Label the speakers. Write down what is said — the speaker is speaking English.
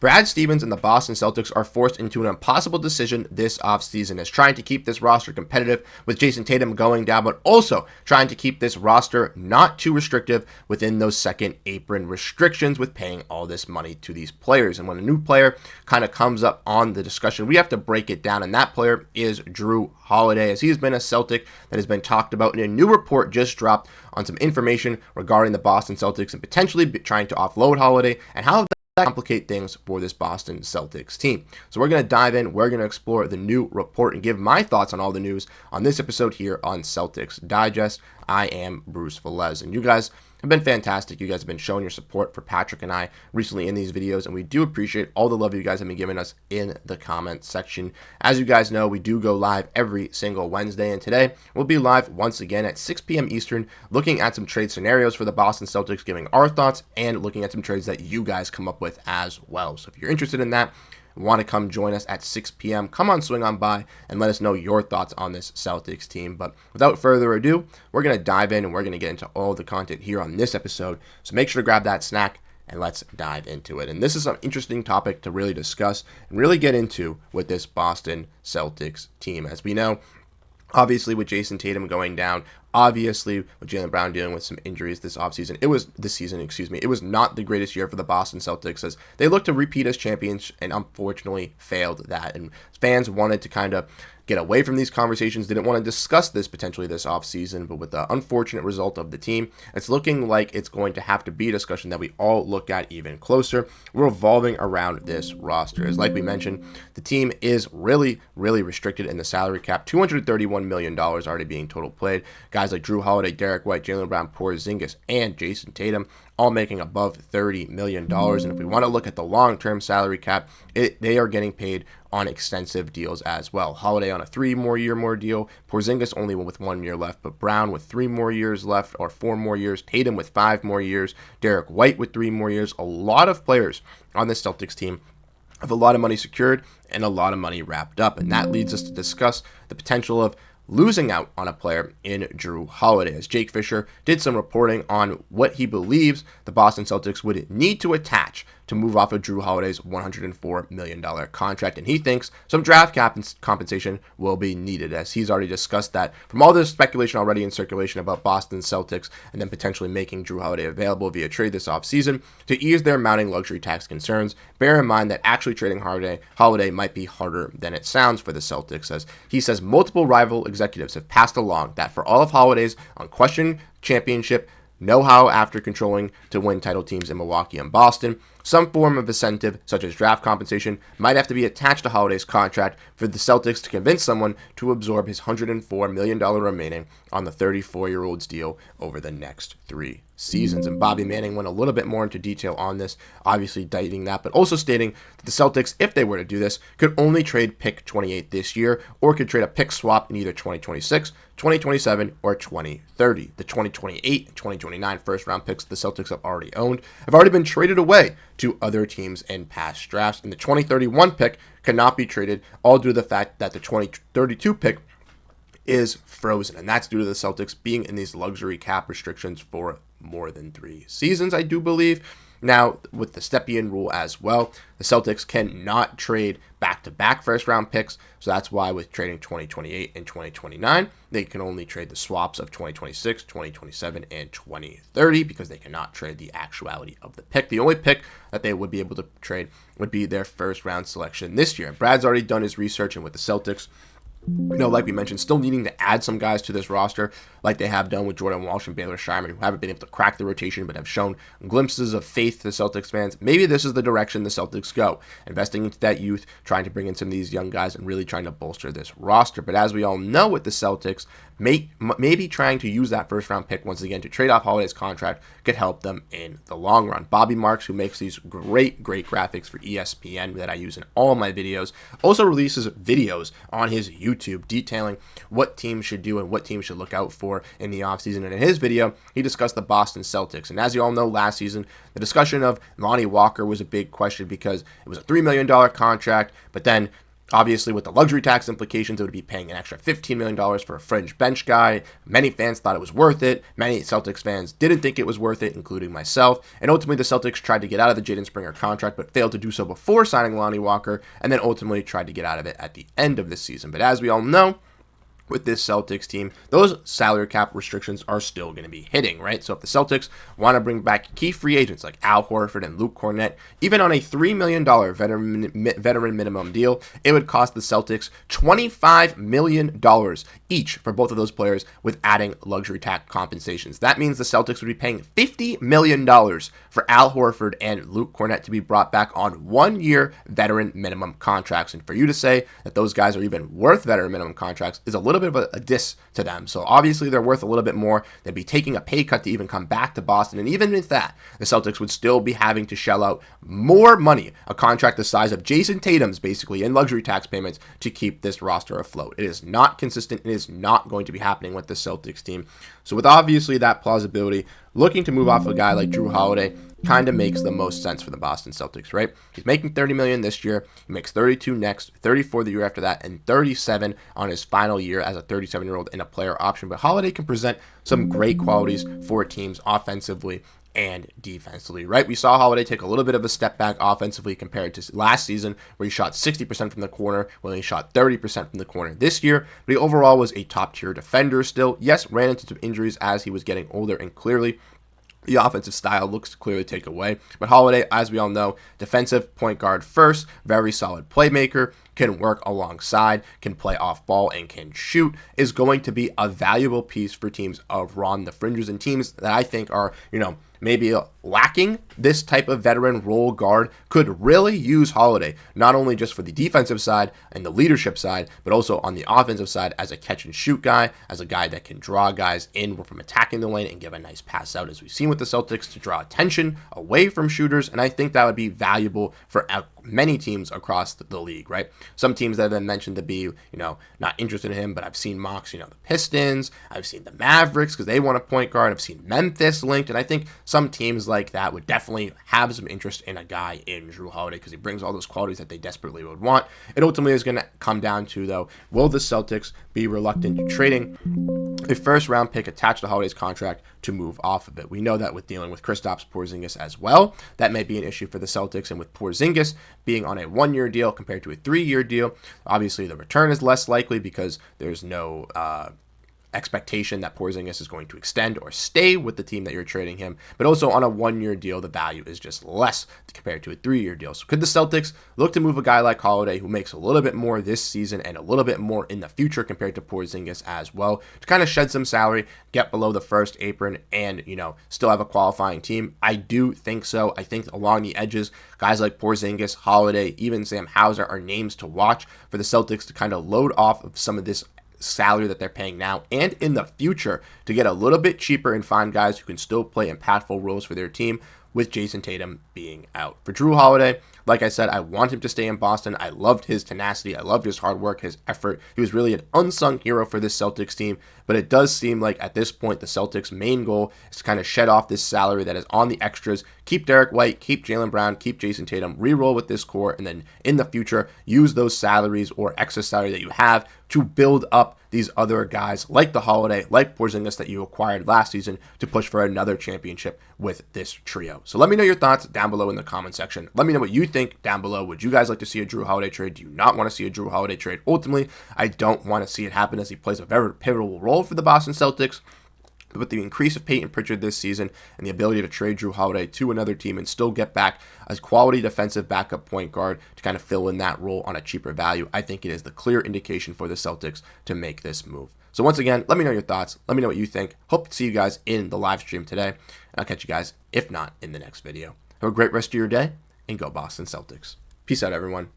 Speaker 1: Brad Stevens and the Boston Celtics are forced into an impossible decision this offseason as trying to keep this roster competitive with Jayson Tatum going down, but also trying to keep this roster not too restrictive within those second apron restrictions with paying all this money to these players. And when a new player kind of comes up on the discussion, we have to break it down, and that player is Jrue Holiday, as he has been a Celtic that has been talked about, and a new report just dropped on some information regarding the Boston Celtics and potentially trying to offload Holiday and how complicate things for this Boston Celtics team. So we're going to dive in, we're going to explore the new report and give my thoughts on all the news on this episode here on Celtics Digest. I am Bruce Veliz, and you guys have been fantastic. You guys have been showing your support for Patrick and I recently in these videos, and we do appreciate all the love you guys have been giving us in the comment section. As you guys know, we do go live every single Wednesday, and today we'll be live once again at 6 p.m. Eastern, looking at some trade scenarios for the Boston Celtics, giving our thoughts and looking at some trades that you guys come up with as well. So if you're interested in that, want to come join us at 6 p.m., come on, swing on by and let us know your thoughts on this Celtics team. But without further ado, we're going to dive in and we're going to get into all the content here on this episode. So make sure to grab that snack and let's dive into it. And this is an interesting topic to really discuss and really get into with this Boston Celtics team. As we know, obviously with Jayson Tatum going down, obviously with Jaylen Brown dealing with some injuries this season, it was not the greatest year for the Boston Celtics as they looked to repeat as champions and unfortunately failed that. And fans wanted to kind of get away from these conversations, didn't want to discuss this potentially this offseason, but with the unfortunate result of the team, it's looking like it's going to have to be a discussion that we all look at even closer. We're revolving around this roster. As like we mentioned, the team is really, really restricted in the salary cap. $231 million already being total played. Guys like Jrue Holiday, Derrick White, Jaylen Brown, Porziņģis, and Jayson Tatum all making above $30 million. And if we want to look at the long-term salary cap, they are getting paid on extensive deals as well. Holiday on a 3 more year deal, Porziņģis only with 1 year left, but Brown with 3 more years left, or 4 more years, Tatum with 5 more years, Derrick White with 3 more years. A lot of players on this Celtics team have a lot of money secured and a lot of money wrapped up, and that leads us to discuss the potential of losing out on a player in Jrue Holiday, as Jake Fisher did some reporting on what he believes the Boston Celtics would need to attach to move off of Jrue Holiday's $104 million contract, and he thinks some draft compensation will be needed, as he's already discussed that from all this speculation already in circulation about Boston Celtics and then potentially making Jrue Holiday available via trade this offseason to ease their mounting luxury tax concerns. Bear in mind that actually trading Holiday might be harder than it sounds for the Celtics, as he says multiple rival executives have passed along that for all of Holiday's unquestioned championship know-how after controlling to win title teams in Milwaukee and Boston, some form of incentive, such as draft compensation, might have to be attached to Holiday's contract for the Celtics to convince someone to absorb his $104 million remaining on the 34-year-old's deal over the next 3 seasons. And Bobby Manning went a little bit more into detail on this, obviously stating that, but also stating that the Celtics, if they were to do this, could only trade pick 28 this year, or could trade a pick swap in either 2026, 2027, or 2030. The 2028 and 2029 first-round picks the Celtics have already been traded away to other teams in past drafts, and the 2031 pick cannot be traded, all due to the fact that the 2032 pick is frozen, and that's due to the Celtics being in these luxury cap restrictions for more than 3 seasons, I do believe. Now, with the step-in rule as well, the Celtics cannot trade back-to-back first-round picks, so that's why with trading 2028 and 2029, they can only trade the swaps of 2026, 2027, and 2030 because they cannot trade the actuality of the pick. The only pick that they would be able to trade would be their first-round selection this year. Brad's already done his research, and with the Celtics, like we mentioned, still needing to add some guys to this roster like they have done with Jordan Walsh and Baylor Shireman, who haven't been able to crack the rotation but have shown glimpses of faith to the Celtics fans. Maybe this is the direction the Celtics go, investing into that youth, trying to bring in some of these young guys and really trying to bolster this roster. But as we all know with the Celtics, maybe trying to use that first-round pick once again to trade off Holiday's contract could help them in the long run. Bobby Marks, who makes these great graphics for ESPN that I use in all my videos, also releases videos on his YouTube detailing what teams should do and what teams should look out for in the offseason. And in his video, he discussed the Boston Celtics. And as you all know, last season, the discussion of Lonnie Walker was a big question because it was a $3 million contract, but then Obviously, with the luxury tax implications, it would be paying an extra $15 million for a fringe bench guy. Many fans thought it was worth it. Many Celtics fans didn't think it was worth it, including myself. And ultimately, the Celtics tried to get out of the Jaden Springer contract, but failed to do so before signing Lonnie Walker, and then ultimately tried to get out of it at the end of the season. But as we all know, with this Celtics team, those salary cap restrictions are still going to be hitting, right? So if the Celtics want to bring back key free agents like Al Horford and Luke Kornet, even on a $3 million veteran minimum deal, it would cost the Celtics $25 million each for both of those players with adding luxury tax compensations. That means the Celtics would be paying $50 million for Al Horford and Luke Kornet to be brought back on 1-year veteran minimum contracts. And for you to say that those guys are even worth veteran minimum contracts is a little bit of a diss to them. So obviously they're worth a little bit more. They'd be taking a pay cut to even come back to Boston. And even with that, the Celtics would still be having to shell out more money, a contract the size of Jayson Tatum's basically in luxury tax payments to keep this roster afloat. It is not consistent. It is not going to be happening with the Celtics team. So with obviously that plausibility, looking to move off a guy like Jrue Holiday kind of makes the most sense for the Boston Celtics, right? He's making $30 million this year. He makes $32 next, $34 the year after that, and $37 on his final year as a 37-year-old in a player option. But Holiday can present some great qualities for teams offensively and defensively, right? We saw Holiday take a little bit of a step back offensively compared to last season, where he shot 60% from the corner when he shot 30% from the corner this year, but he overall was a top-tier defender still. Yes, ran into some injuries as he was getting older, and clearly the offensive style looks to clearly take away. But Holiday, as we all know, defensive point guard first, very solid playmaker, can work alongside, can play off ball, and can shoot, is going to be a valuable piece for teams around the fringes and teams that I think are, maybe lacking this type of veteran role guard could really use Holiday, not only just for the defensive side and the leadership side, but also on the offensive side as a catch and shoot guy, as a guy that can draw guys in from attacking the lane and give a nice pass out, as we've seen with the Celtics, to draw attention away from shooters. And I think that would be valuable for many teams across the league, right? Some teams that have been mentioned to be, not interested in him, but I've seen mocks, the Pistons, I've seen the Mavericks because they want a point guard, I've seen Memphis linked, and I think some teams like that would definitely have some interest in a guy in Jrue Holiday because he brings all those qualities that they desperately would want. It ultimately is going to come down to, though, will the Celtics be reluctant to trading a first-round pick attached to Holiday's contract to move off of it? We know that with dealing with Kristaps Porziņģis as well, that may be an issue for the Celtics, and with Porziņģis being on a 1-year deal compared to a 3-year deal, obviously the return is less likely because there's no expectation that Porziņģis is going to extend or stay with the team that you're trading him, but also on a 1-year deal, the value is just less compared to a 3-year deal. So could the Celtics look to move a guy like Holiday, who makes a little bit more this season and a little bit more in the future compared to Porziņģis as well, to kind of shed some salary, get below the first apron, and, still have a qualifying team? I do think so. I think along the edges, guys like Porziņģis, Holiday, even Sam Hauser are names to watch for the Celtics to kind of load off of some of this salary that they're paying now and in the future to get a little bit cheaper and find guys who can still play impactful roles for their team, with Jayson Tatum being out. For Jrue Holiday, like I said, I want him to stay in Boston. I loved his tenacity. I loved his hard work, his effort. He was really an unsung hero for this Celtics team, but it does seem like at this point the Celtics' main goal is to kind of shed off this salary that is on the extras, keep Derrick White, keep Jaylen Brown, keep Jayson Tatum, re-roll with this core, and then in the future use those salaries or excess salary that you have to build up these other guys like the Holiday, like Porziņģis that you acquired last season to push for another championship with this trio. So let me know your thoughts down below in the comment section. Let me know what you think down below. Would you guys like to see a Jrue Holiday trade? Do you not want to see a Jrue Holiday trade? Ultimately, I don't want to see it happen, as he plays a very pivotal role for the Boston Celtics. But with the increase of Peyton Pritchard this season and the ability to trade Jrue Holiday to another team and still get back a quality defensive backup point guard to kind of fill in that role on a cheaper value, I think it is the clear indication for the Celtics to make this move. So once again, let me know your thoughts. Let me know what you think. Hope to see you guys in the live stream today. And I'll catch you guys, if not, in the next video. Have a great rest of your day, and go Boston Celtics. Peace out, everyone.